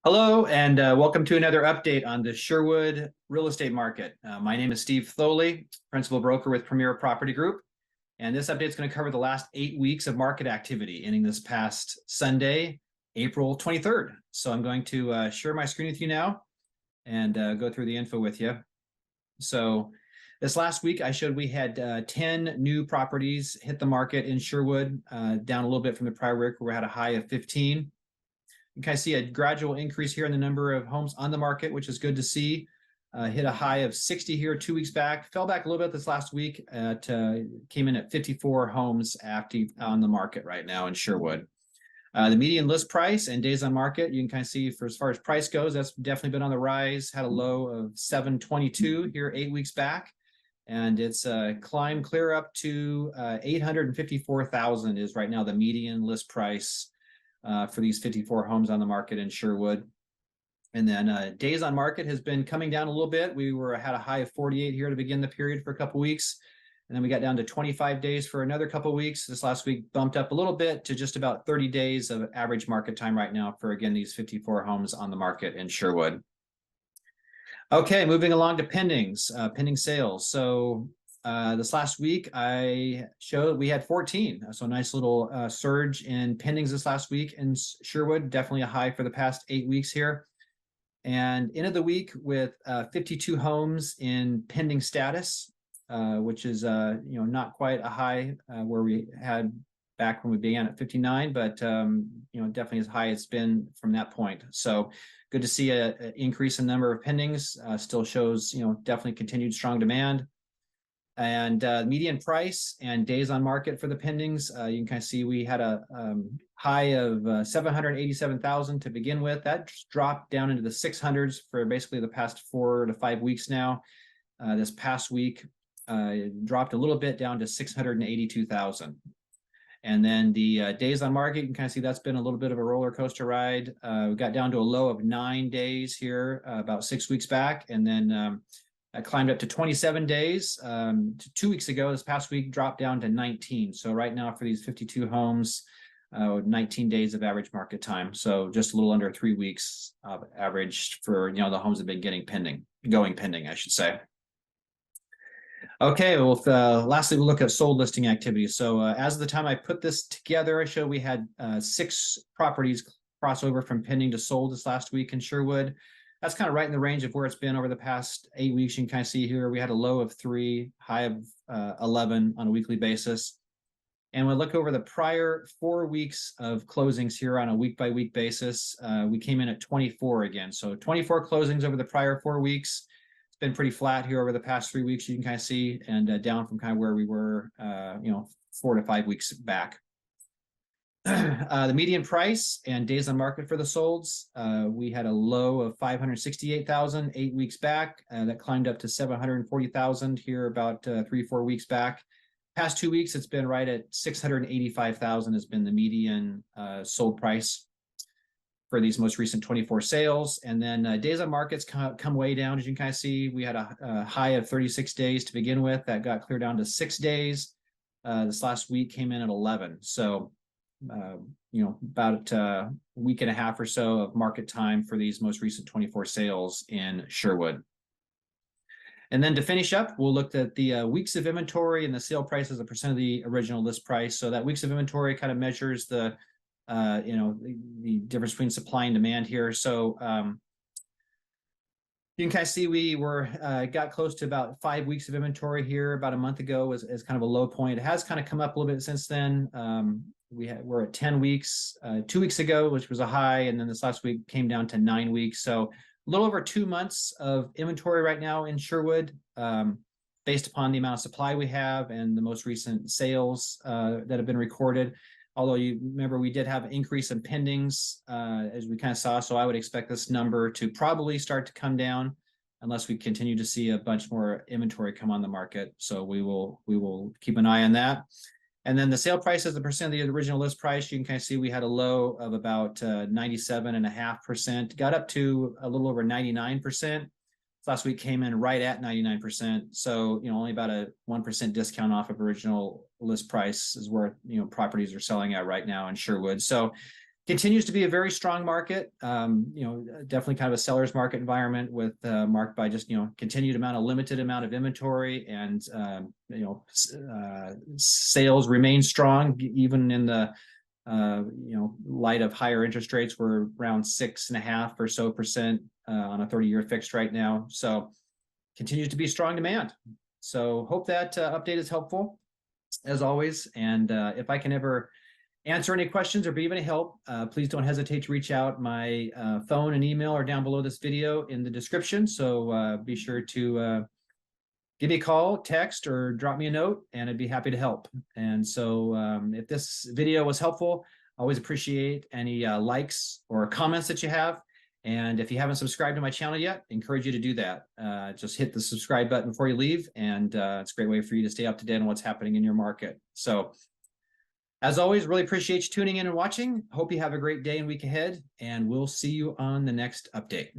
Hello, and welcome to another update on the Sherwood real estate market. My name is Steve Thoele, principal broker with Premier Property Group, and this update is going to cover the last 8 weeks of market activity ending this past Sunday, April 23rd. So I'm going to share my screen with you now and go through the info with you. So this last week, I showed we had 10 new properties hit the market in Sherwood, down a little bit from the prior week where we had a high of 15. You can kind of see a gradual increase here in the number of homes on the market, which is good to see. Hit a high of 60 here 2 weeks back, fell back a little bit this last week, came in at 54 homes active on the market right now in Sherwood. The median list price and days on market, you can kind of see for as far as price goes, that's definitely been on the rise, had a low of 722 here 8 weeks back. And it's climbed clear up to 854,000 is right now the median list price for these 54 homes on the market in Sherwood. And then days on market has been coming down a little bit. We had a high of 48 here to begin the period for a couple weeks. And then we got down to 25 days for another couple of weeks. This last week bumped up a little bit to just about 30 days of average market time right now for, again, these 54 homes on the market in Sherwood. Okay, moving along to pendings, pending sales. So this last week, I showed we had 14. So a nice little surge in pendings this last week in Sherwood, definitely a high for the past 8 weeks here. And ended the week with 52 homes in pending status, which is not quite a high where we had back when we began at 59, but definitely as high as it's been from that point. So good to see an increase in number of pendings. Still shows definitely continued strong demand. And median price and days on market for the pendings, you can kind of see we had a high of 787,000 to begin with. That dropped down into the 600s for basically the past 4 to 5 weeks now. This past week, dropped a little bit down to 682,000. And then the days on market, you can kind of see that's been a little bit of a roller coaster ride. We got down to a low of 9 days here about 6 weeks back, and then I climbed up to 27 days. 2 weeks ago, this past week, dropped down to 19. So right now for these 52 homes, 19 days of average market time. So just a little under 3 weeks of average for the homes that have been going pending, I should say. Okay, well, lastly, we'll look at sold listing activity. So as of the time I put this together, I showed we had 6 properties cross over from pending to sold this last week in Sherwood. That's kind of right in the range of where it's been over the past 8 weeks. You can kind of see here we had a low of 3, high of 11 on a weekly basis. And when we look over the prior 4 weeks of closings here on a week-by-week basis, we came in at 24 again. So 24 closings over the prior 4 weeks. It's been pretty flat here over the past 3 weeks, you can kind of see, and down from kind of where we were, 4 to 5 weeks back. The median price and days on market for the solds, we had a low of 568,000 8 weeks back. That climbed up to 740,000 here about 3-4 weeks back. Past 2 weeks, it's been right at 685,000 has been the median sold price for these most recent 24 sales. And then days on markets come way down. As you can kind of see, we had a high of 36 days to begin with. That got clear down to 6 days. This last week came in at 11. So about a week and a half or so of market time for these most recent 24 sales in Sherwood. And then to finish up, we'll look at the weeks of inventory and the sale price as a percent of the original list price. So that weeks of inventory kind of measures the the difference between supply and demand here. So you can kind of see we got close to about 5 weeks of inventory here about a month ago as kind of a low point. It has kind of come up a little bit since then. We're at 10 weeks 2 weeks ago, which was a high, and then this last week came down to 9 weeks. So a little over 2 months of inventory right now in Sherwood, based upon the amount of supply we have and the most recent sales that have been recorded. Although you remember we did have an increase in pendings as we kind of saw, so I would expect this number to probably start to come down unless we continue to see a bunch more inventory come on the market. So we will keep an eye on that. And then the sale price as a percent of the original list price, you can kind of see we had a low of about 97.5%, got up to a little over 99%. Last week came in right at 99%. So, only about a 1% discount off of original list price is where, properties are selling at right now in Sherwood. So Continues to be a very strong market. Definitely kind of a seller's market environment with marked by just continued limited amount of inventory, and sales remain strong even in the light of higher interest rates. We're around 6.5% or so on a 30-year fixed right now. So continues to be strong demand. So hope that update is helpful as always. And if I can ever answer any questions or be of any help, please don't hesitate to reach out. My phone and email are down below this video in the description. So be sure to give me a call, text, or drop me a note, and I'd be happy to help. And so if this video was helpful, I always appreciate any likes or comments that you have. And if you haven't subscribed to my channel yet, I encourage you to do that. Just hit the subscribe button before you leave, and it's a great way for you to stay up to date on what's happening in your market. So as always, really appreciate you tuning in and watching. Hope you have a great day and week ahead, and we'll see you on the next update.